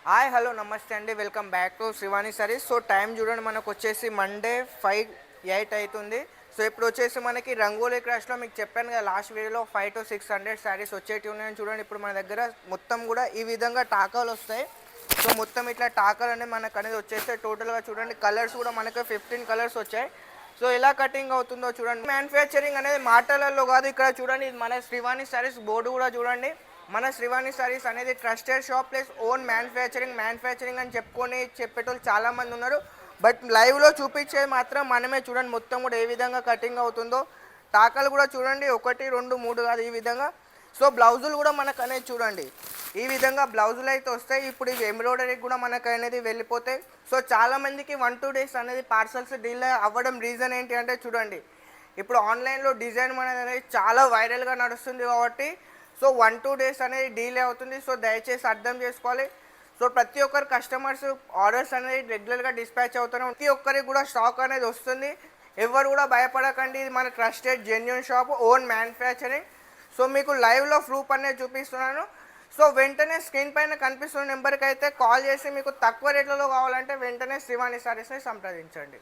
Hi hello నమస్తే అండి. Welcome back to Srivani saris. So time చూడండి, మనకు వచ్చేసి మండే 5:08 అవుతుంది. సో ఇప్పుడు వచ్చేసి మనకి రంగోలీ క్రాష్లో మీకు చెప్పాను కదా లాస్ట్ వీడియోలో 500 to 600 శారీస్ వచ్చేటివి ఉన్నాయని. చూడండి ఇప్పుడు మన దగ్గర మొత్తం కూడా ఈ విధంగా టాకాలు వస్తాయి. సో మొత్తం ఇట్లా టాకాలు అనేది మనకు అనేది వచ్చేస్తాయి. టోటల్గా చూడండి కలర్స్ కూడా మనకు 15 కలర్స్ వచ్చాయి. సో ఎలా కటింగ్ అవుతుందో చూడండి. మ్యానుఫ్యాక్చరింగ్ అనేది మాటలలో కాదు, ఇక్కడ చూడండి ఇది మన శ్రీవాణి సారీస్ బోర్డు కూడా చూడండి. మన శ్రీవాణి సారీస్ అనేది trusted shop plus own manufacturing అని చెప్పేటోళ్ళు చాలామంది ఉన్నారు. బట్ లైవ్లో చూపించేది మాత్రం మనమే. చూడండి మొత్తం కూడా ఏ విధంగా కటింగ్ అవుతుందో. టాకలు కూడా చూడండి 1 2 3 కాదు, ఈ విధంగా. సో బ్లౌజులు కూడా మనకు అనేది చూడండి ఈ విధంగా బ్లౌజులు అయితే వస్తాయి. ఇప్పుడు ఇవి ఎంబ్రాయిడరీకి కూడా మనకు అనేది వెళ్ళిపోతాయి. సో చాలామందికి 1-2 డేస్ అనేది పార్సల్స్ డీలే అవ్వడం రీజన్ ఏంటి అంటే చూడండి, ఇప్పుడు ఆన్లైన్లో డిజైన్ అనేది చాలా వైరల్గా నడుస్తుంది కాబట్టి సో 1-2 డేస్ అనేది డీలే అవుతుంది. సో దయచేసి అర్థం చేసుకోవాలి. సో ప్రతి ఒక్కరు కస్టమర్స్ ఆర్డర్స్ అనేది రెగ్యులర్గా డిస్పాచ్ అవుతున్నాయి. ప్రతి ఒక్కరికి కూడా స్టాక్ అనేది వస్తుంది. ఎవరు కూడా భయపడకండి, ఇది మన trusted genuine shop, own manufacturing. So మీకు లైవ్లో ప్రూఫ్ అనేది చూపిస్తున్నాను. సో వెంటనే స్క్రీన్ పైన కనిపిస్తున్న నెంబర్కి అయితే కాల్ చేసి మీకు తక్కువ రేట్లలో కావాలంటే వెంటనే శ్రీవాణి సారీస్ని సంప్రదించండి.